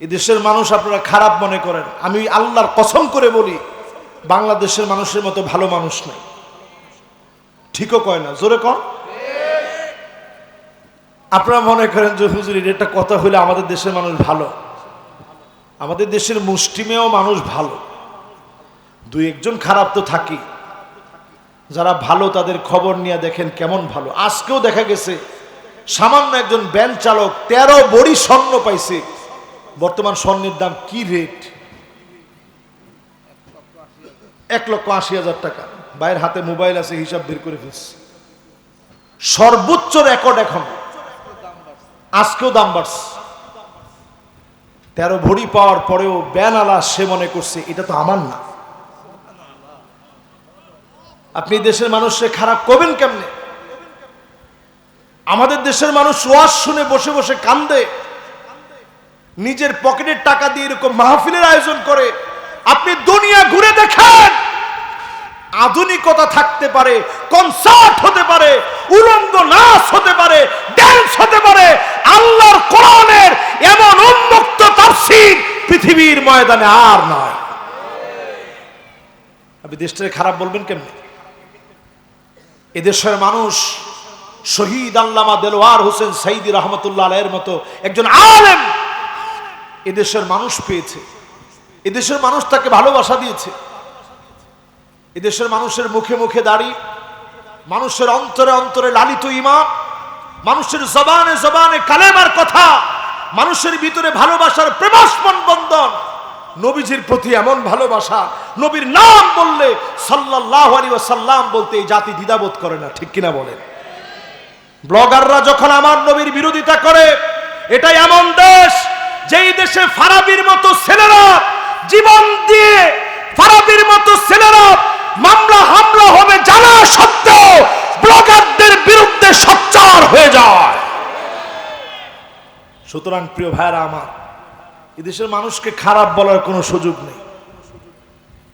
[SPEAKER 1] এদেশের মানুষ আপনারা খারাপ মনে করেন, আমি আল্লাহর কসম করে বলি, বাংলাদেশের মানুষের মতো ভালো মানুষ নাই। ঠিকও কয় না, জোরে কন। আপনারা মনে করেন যে হুজুর এটা কথা হইলে আমাদের দেশের মানুষ ভালো। আমাদের দেশের মুষ্টিমেয় মানুষ ভালো, 2-1 জন খারাপ তো থাকি। যারা ভালো তাদের খবর নিয়ে দেখেন কেমন ভালো। আজকেও দেখা গেছে সামান্য একজন ভ্যান চালক 13 ভরি স্বর্ণ পাইছে। বর্তমান স্বর্ণের দাম কি রেট? 1,80,000 টাকা। ভাইয়ের হাতে মোবাইল আছে, হিসাব বের করে ফেলছে। সর্বোচ্চ রেকর্ড এখন, আজকেও দাম বাড়ছে। 13 ভরি পাওয়ার পরেও ব্যানালা সে মনে করছে এটা তো আমার না। আপনি দেশের মানুষকে খারাপ করবেন কেমনে? আমাদের দেশের মানুষ ওয়াজ শুনে বসে বসে কান্দে, নিজের পকেটের টাকা দিয়ে এরকম মাহফিলের আয়োজন করে। আপনি দুনিয়া ঘুরে দেখেন, আধুনিকতা থাকতে পারে, কনসার্ট হতে পারে, উলঙ্গ নাচ হতে পারে, ড্যান্স হতে পারে, আল্লাহর কোরআনের এমন উন্মুক্ত তাফসীর পৃথিবীর ময়দানে আর নয়। আপনি দেশটাকে খারাপ বলবেন কেমনে? এদেশের মানুষ শহীদ আল্লামা দেলোয়ার হোসেন সাইদি রহমতুল্লাহ আলাইহির মতো একজন আলেম এদেশের মানুষ পেয়েছে। এদেশের মানুষ তাকে ভালোবাসা দিয়েছে। এদেশের মানুষের মুখে মুখে দাড়ি, মানুষের অন্তরে অন্তরে লালিত ঈমান, মানুষের জবানে জবানে কালেমার কথা, মানুষের ভিতরে ভালোবাসার প্রেমাস্পন বন্ধন, নবীজির প্রতি এমন ভালোবাসা, নবীর নাম বললে সাল্লাল্লাহু আলাইহি ওয়াসাল্লাম বলতে এই জাতি দ্বিধাবোধ করে না। ঠিক কিনা বলেন? ব্লগাররা যখন আমার নবীর বিরোধিতা করে, এটা এমন দেশ যেই দেশে ফারাবির মতো ছেলেরা জীবন দিয়ে, ফারাবির মতো ছেলেরা মামলা হামলা হবে জানা সত্ত্বেও ব্লগারদের বিরুদ্ধে সোচ্চার হয়ে যায়। সুতরাং প্রিয় ভাইরা আমার, এদেশের মানুষকে খারাপ বলার কোনো সুযোগ নেই।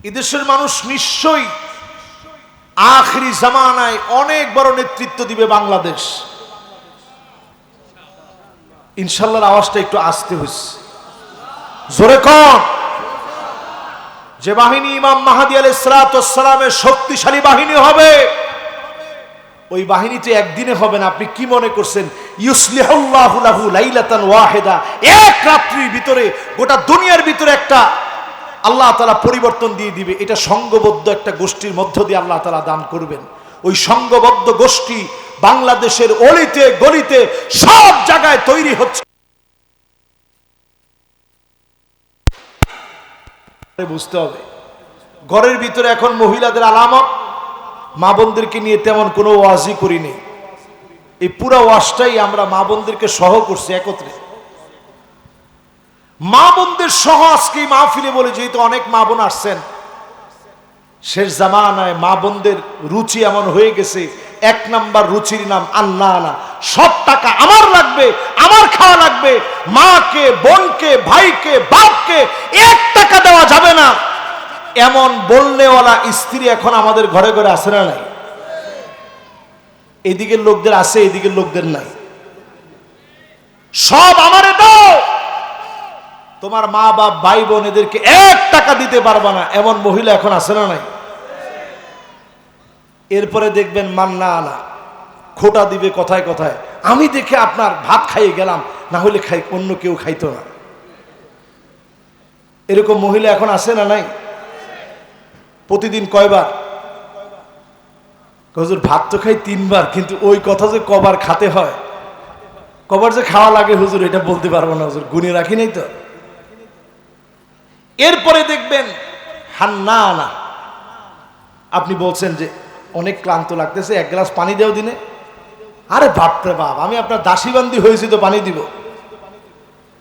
[SPEAKER 1] এদেশের মানুষ নিশ্চয়ই আখরি জামানায় অনেক বড় নেতৃত্ব দিবে বাংলাদেশ। ইনশাআল্লাহর আওয়াজটা একটু আস্তে হইছে, জোরে কর। যে বাহিনী ইমাম মাহদী আলাইহিস সালামের শক্তিশালী বাহিনী হবে, ওই বাহিনীতে একদিনে হবে না। আপনি কি মনে করছেন ইউসলিহুল্লাহু লাহু লাইলাতান ওয়াহিদা, এক রাত্রির ভিতরে গোটা দুনিয়ার ভিতরে একটা আল্লাহ তাআলা পরিবর্তন দিয়ে দিবে? এটা সংঘবদ্ধ একটা গোষ্ঠীর মধ্য দিয়ে আল্লাহ তাআলা দান করবেন। ওই সংঘবদ্ধ গোষ্ঠী বাংলাদেশের অলিতে গলিতে সব জায়গায় তৈরি হচ্ছে। বুঝতে হবে, ঘরের ভিতরে এখন মহিলাদের আলামত, মা বোনদেরকে নিয়ে তেমন কোনো ওয়াজই করিনি। এই পুরো ওয়াজটাই আমরা মা বোনদেরকে সহ করছি একত্রে। মা বোনদের সহ আজকে মাহফিলে বলে, যেহেতু অনেক মা বোন আসছেন, শেষ জামানায় মা বোনদের রুচি এমন হয়ে গেছে, এক নাম্বার রুচির নাম আল্লাহ না। সব টাকা আমার লাগবে, আমার খাওয়া লাগবে, মাকে, বোনকে, ভাইকে, বাপকে 1 টাকা দেওয়া যাবে না, এমন বললেওয়ালা স্ত্রী এখন আমাদের ঘরে ঘরে আছে না নাই? এদিকের লোকদের আছে, এদিকের লোকদের নাই। সব আমারে দাও, তোমার মা বাপ ভাই বোন এদেরকে 1 টাকা দিতে পারবা না, এমন মহিলা এখন আছে না নাই? এরপরে দেখবেন মান্না আনা খোটা দিবে কথায় কথায়, আমি দেখে আপনার ভাত খাইয়ে গেলাম, না হলে অন্য কেউ খাইতো না। এরকম মহিলা এখন আছে না নাই? প্রতিদিন কয়বার? হুজুর ভাত তো খাই 3 বার, কিন্তু ওই কথা যে কবার খাতে হয়, কবার যে খাওয়া লাগে হুজুর এটা বলতে পারবো না, হুজুর গুনে রাখি নাই তো। এরপরে দেখবেন হান্নানা, আপনি বলছেন যে অনেক ক্লান্ত লাগতেছে, 1 গ্লাস পানি দেও দিনে। আরে বাপরে বাপ, আমি আপনার দাসীবান্দি হয়েছি তো পানি দিব?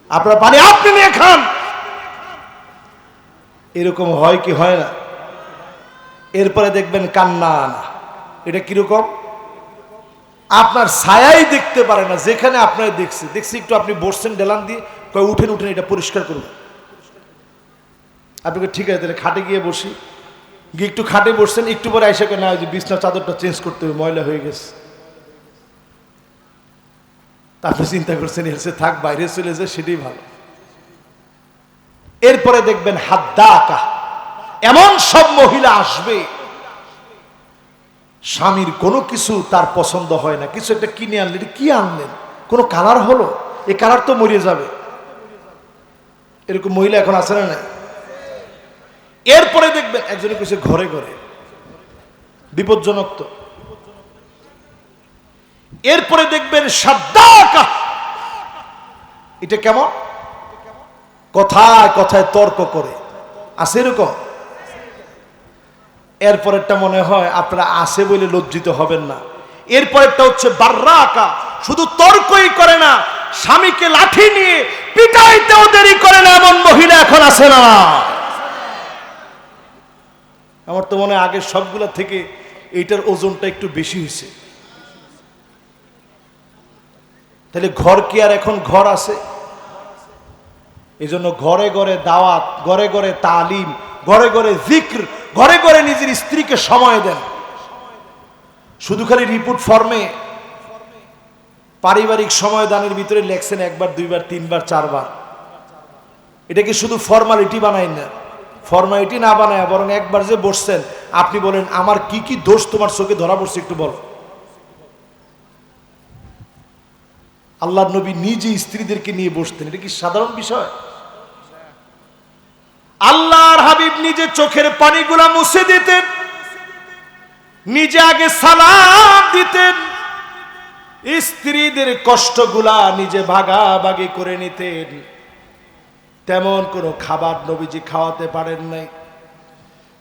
[SPEAKER 1] আপনার পানি আপনি নিয়ে খান। এরকম হয় কি হয় না? এরপরে দেখবেন কান্না আনা, এটা কিরকম? আপনার ছায়াই দেখতে পারে না, যেখানে আপনার দেখছি একটু আপনি বসছেন ডেলান দিয়ে, কয় উঠেন উঠেন এটা পরিষ্কার করুন। আপনাকে ঠিক আছে তাহলে খাটে গিয়ে বসি, গিয়ে একটু খাটে বসছেন, একটু পরে আইসা না ওই যে বিছনার চাদরটা চেঞ্জ করতে হবে, ময়লা হয়ে গেছে। আপনি চিন্তা করছেন এসে থাক, বাইরে চলে যায়, সেটাই ভালো। এরপরে দেখবেন হাদ্দাকা, এমন সব মহিলা আসবে স্বামীর কোনো কিছু তার পছন্দ হয় না, কিছু একটা কিনে আনলেন, কি আনলেন, কোনো কালার হলো, এই কালার তো মরিয়ে যাবে। এরকম মহিলা এখন আছে না নাই? এরপরে দেখবেন একজনের কিছু ঘরে ঘরে, বিপজ্জনক তো। এরপরে দেখবেন সাদ্দাকা, এটা কেমন? কথায় কথায় তর্ক করে, আছে এরকম? এরপরেরটা মনে হয় আপনারা আছে বলে লজ্জিত হবেন না। এরপরেরটা হচ্ছে বাররাকা, শুধু তর্কই করে না, স্বামীকে লাঠি নিয়ে পিটাইতেও দেরি করে না, এমন মহিলা এখন আছে না? আমার তো মনে হয় আগের সবগুলা থেকে এইটার ওজনটা একটু বেশি হয়েছে। তাহলে ঘর কি আর এখন ঘর আছে? এই জন্য ঘরে ঘরে দাওয়াত, ঘরে ঘরে তালিম, ঘরে ঘরে জিক্র, ঘরে ঘরে নিজের স্ত্রীকে সময় দেন। শুধু খালি রিপোর্ট ফর্মে পারিবারিক সময় দানের ভিতরে লেখছেন 1 বার 2 বার 3 বার 4 বার, এটাকে শুধু ফর্মালিটি বানাই না। ফর্মালিটি না বানায় বরং একবার যে বসছেন, আপনি বলেন আমার কি কি দোষ তোমার চোখে ধরা পড়ছে একটু বলো। আল্লাহর নবী নিজে স্ত্রীদেরকে নিয়ে বসতেন, এটা কি সাধারণ বিষয়? আল্লাহর হাবিব নিজে চোখের পানিগুলা মুছে দিতেন, নিজে আগে সালাম দিতেন, স্ত্রীদের কষ্টগুলা নিজে ভাগাভাগি করে নিতেন। তেমন কোনো খাবার নবীজি খাওয়াতে পারেন নাই,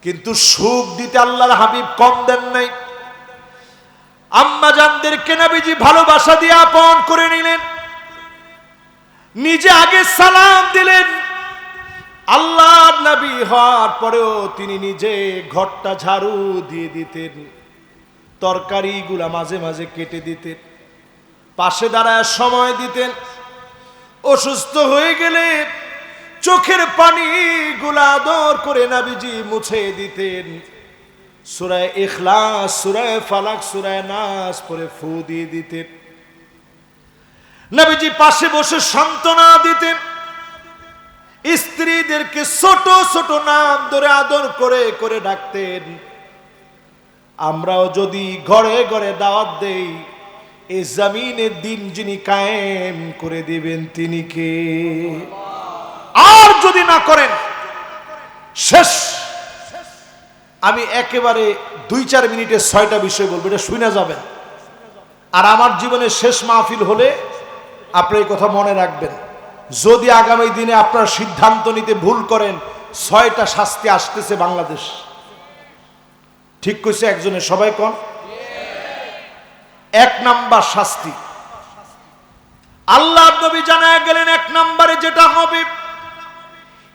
[SPEAKER 1] কিন্তু সুখ দিতে আল্লাহর হাবিব কম দেন নাই। আম্মা জানদেরকে নবীজি ভালোবাসা দিয়ে আপন করে নিলেন, নিজে আগে সালাম দিলেন। আল্লাহর নবী হওয়ার পরেও তিনি নিজে ঘরটা ঝাড়ু দিয়ে দিতেন, তরকারিগুলা মাঝে মাঝে কেটে দিতেন, পাশে দাঁড়ায় সময় দিতেন। অসুস্থ হয়ে গেলে চোখের পানিগুলা আদর করে নবীজি মুছে দিতেন। সূরা ইখলাস, সূরা ফালাক, সূরা নাস পড়ে ফু দিয়ে দিতেন। নবীজি পাশে বসে সান্ত্বনা দিতেন। স্ত্রীদেরকে ছোট ছোট নাম ধরে আদর করে করে ডাকতেন। আমরাও যদি ঘরে ঘরে দাওয়াত দেই, এই জমিনের দিন যিনি কায়েম করে দিবেন তিনি কে? আর যদি না করেন শেষ। আমি একেবারে 2-4 মিনিটে 6টা বিষয় বলবো, এটা শুনে যাবেন। আর আমার জীবনের শেষ মাহফিল হলে আপনি এই কথা মনে রাখবেন, যদি আগামী দিনে আপনার সিদ্ধান্ত নিতে ভুল করেন, 6টা শাস্তি আসতেছে বাংলাদেশ। ঠিক কইছে একজনের, সবাই কোন? 1 নাম্বার শাস্তি আল্লাহর নবী জানায় গেলেন, 1 নম্বরে যেটা হবে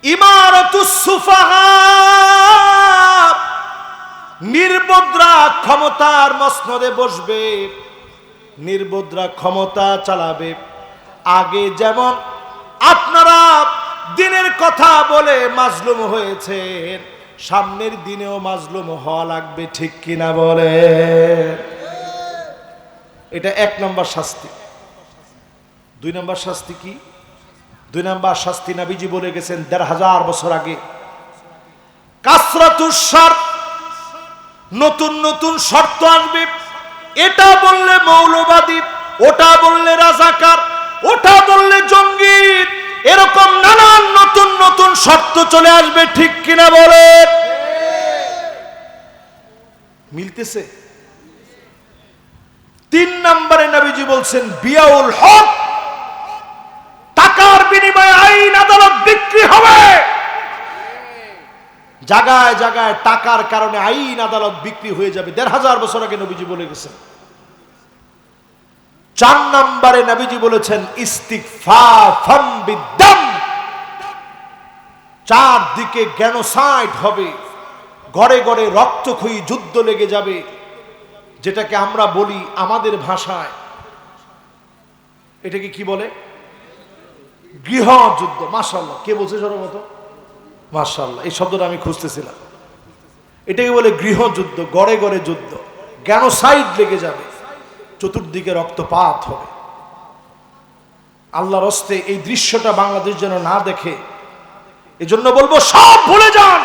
[SPEAKER 1] ইমারাতুস সুফাহা, নির্বোধরা ক্ষমতার মসনদে বসবে, নির্বোধরা ক্ষমতা চালাবে। আগে যেমন আপনারা দিনের কথা বলে মাজলুম হয়েছেন, সামনের দিনেও মাজলুম হওয়া লাগবে, ঠিক কিনা বলে? এটা 1 নম্বর শাস্তি। 2 নম্বর শাস্তি কি? 2 নম্বর শাস্তি নবীজি বলে গেছেন 1500 বছর আগে, কাসরাতুস শারত, নতুন নতুন শর্ত আসবে। এটা বললে মৌলবাদী, ওটা বললে রাজাকার, ওটা বললে জঙ্গি, এরকম নানান নতুন নতুন শর্ত চলে আসবে, ঠিক কিনা বলে? মিলতেছে? 3 নম্বরে নবীজি বলছেন বিয়াউল হক, টাকার বিনিময়ে আইন আদালত বিক্রি হবে। জায়গায় জায়গায় টাকার কারণে আইন আদালত বিক্রি হয়ে যাবে, 1500 বছর আগে নবীজি বলে গেছেন। 4 নম্বরে নবীজি বলেছেন ইস্তিগফাফাম বিদ্দাম, চারদিকে জেনোসাইড হবে, ঘরে ঘরে রক্তক্ষয়ী যুদ্ধ লেগে যাবে, যেটাকে আমরা বলি আমাদের ভাষায়, এটাকে কি বলে? গৃহযুদ্ধ। মাশাআল্লাহ, কে বলছে সর্বপ্রথম? মাশাআল্লাহ, এই শব্দটা আমি খুঁজতেছিলাম। এটাকে বলে গৃহযুদ্ধ, ঘরে ঘরে যুদ্ধ, জেনোসাইড লেগে যাবে, চতুর্দিকে রক্তপাত হবে। আল্লাহর হস্তে এই দৃশ্যটা বাংলাদেশ যেন না দেখে, এজন্য বলবো সব ভুলে যান,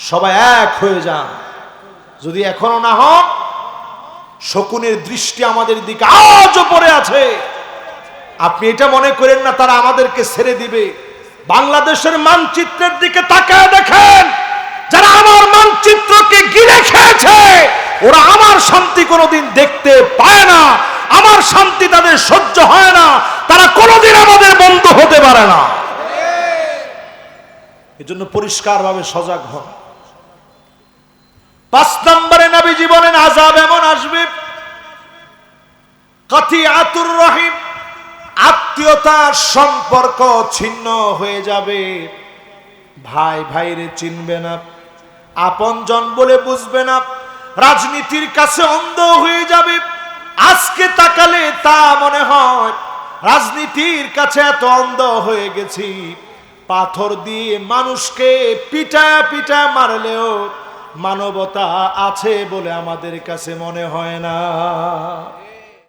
[SPEAKER 1] সবাই এক হয়ে যান। যদি এখনো না হন, শকুনের দৃষ্টি আমাদের দিকে আজও পড়ে আছে। আপনি এটা মনে করেন না তারা আমাদেরকে ছেড়ে দিবে। বাংলাদেশের মানচিত্রের দিকে তাকায় দেখেন, যারা আমার মানচিত্রকে গিলে খেয়েছে, ওরা আমার শান্তি কোনোদিন দেখতে পায় না, আমার শান্তি তাদের সহ্য হয় না, তারা কোনোদিন আমাদের বন্ধু হতে পারে না। এজন্য পরিষ্কারভাবে সজাগ হন। 5 নম্বরে নবীজি বলেন আযাব এমন আসবে, কাতিয়াতুর রহিম, আত্মীয়তার সম্পর্ক ছিন্ন হয়ে যাবে, ভাই ভাইরে চিনবে না, আপনজন বলে বুঝবে না, রাজনীতির কাছে অন্ধ হয়ে যাবে। আজকে তাকালে তা মনে হয় রাজনীতির কাছে এত অন্ধ হয়ে গেছি, পাথর দিয়ে মানুষকে পিটায়া পিটায়া মারলেও মানবতা আছে বলে আমাদের কাছে মনে হয় না।